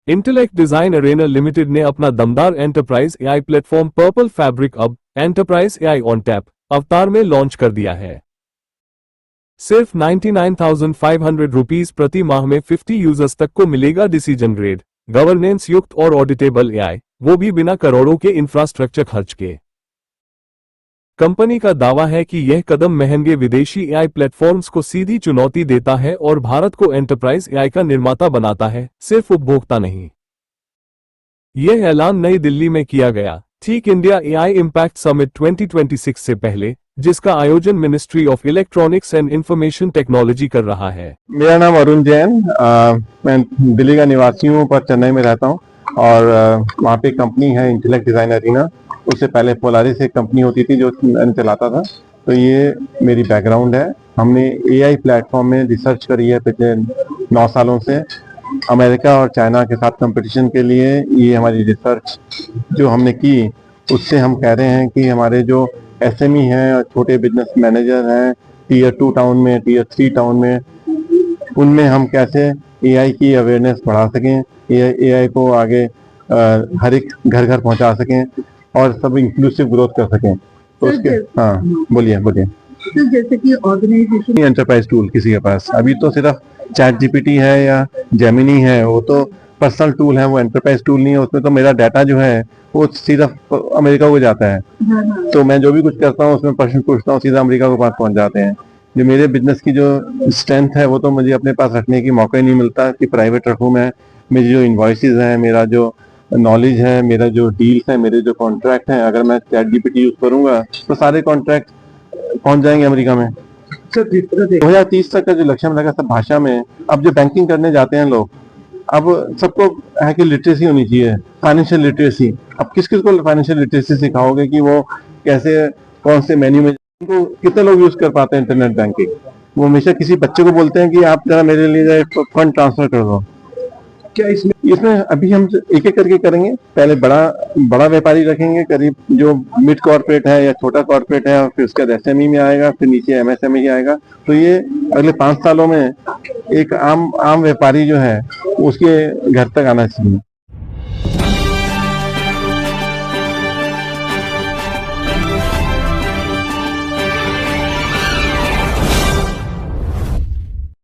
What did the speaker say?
Intellect design Arena limited ने अपना दमदार enterprise AI platform purple fabric अब एंटरप्राइज एआई ऑन टैप अवतार में लॉन्च कर दिया है। सिर्फ 99,500 रुपीज प्रति माह में 50 यूजर्स तक को मिलेगा डिसीजन ग्रेड, गवर्नेंस युक्त और ऑडिटेबल एआई, वो भी बिना करोड़ों के इंफ्रास्ट्रक्चर खर्च के। कंपनी का दावा है कि यह कदम महंगे विदेशी एआई प्लेटफॉर्म्स को सीधी चुनौती देता है और भारत को एंटरप्राइज एआई का निर्माता बनाता है, सिर्फ उपभोक्ता नहीं। यह ऐलान नई दिल्ली में किया गया ठीक इंडिया एआई इम्पैक्ट समिट 2026 से पहले, जिसका आयोजन ministry of electronics and information technology कर रहा है। मेरा नाम अरुण जैन, मैं दिल्ली का निवासी हूँ पर चेन्नई में रहता हूँ और वहाँ पे कंपनी है इंटेलेक्ट डिजाइन अरीना। उससे पहले पोलारिस एक कंपनी होती थी जो मैं चलाता था। तो ये मेरी बैकग्राउंड है। हमने एआई प्लेटफॉर्म में रिसर्च करी है पिछले 9 सालों से। अमेरिका और चाइना के साथ कंपटीशन के लिए ये हमारी रिसर्च जो हमने की, उससे हम कह रहे हैं कि हमारे जो एसएमई हैं और छोटे बिजनेस मैनेजर हैं टीयर 2 टाउन में, टीयर 3 टाउन में, उनमें हम कैसे एआई की अवेयरनेस बढ़ा सकें, एआई को आगे हर एक घर घर पहुंचा सकें और सब इंक्लूसिव ग्रोथ कर सकें। तो उसके बोलिए। तो जैसे कि ऑर्गेनाइजेशन एंटरप्राइज टूल किसी के पास अभी तो सिर्फ चैट जीपीटी है या जेमिनी है, वो तो पर्सनल टूल है, वो एंटरप्राइज टूल नहीं है। उसमें तो मेरा डाटा जो है वो सीधा अमेरिका को जाता है। तो मैं जो भी कुछ करता हूँ उसमें प्रश्न पूछता हूँ, सीधा अमेरिका के पास पहुंच जाते हैं। जो मेरे बिजनेस की जो स्ट्रेंथ है वो तो मुझे अपने पास रखने की मौका ही नहीं मिलता कि प्राइवेट रखूँ मैं। मेरी जो इन्वॉइसेज हैं, मेरा जो नॉलेज है, मेरा जो डील्स है, मेरे जो कॉन्ट्रैक्ट हैं, अगर मैं चैट जीपीटी यूज करूंगा तो सारे कॉन्ट्रैक्ट पहुंच जाएंगे अमेरिका में। 2030 तक का जो लक्ष्य लगा सब भाषा में। अब जो बैंकिंग करने जाते हैं लोग, अब सबको है कि लिटरेसी होनी चाहिए, फाइनेंशियल लिटरेसी। अब किस किस को फाइनेंशियल लिटरेसी सिखाओगे कि वो कैसे कौन से मेन्यू में उनको कितने लोग यूज कर पाते हैं इंटरनेट बैंकिंग। वो हमेशा किसी बच्चे को बोलते हैं कि आप जरा मेरे लिए फंड ट्रांसफर कर दो। क्या इसमें अभी हम एक एक करके करेंगे। पहले बड़ा व्यापारी रखेंगे, करीब जो मिड कॉर्पोरेट है या छोटा कॉर्पोरेट है, और फिर उसके बाद एसएमई में आएगा, फिर नीचे एमएसएमई आएगा। तो ये अगले 5 सालों में एक आम व्यापारी जो है उसके घर तक आना चाहिए।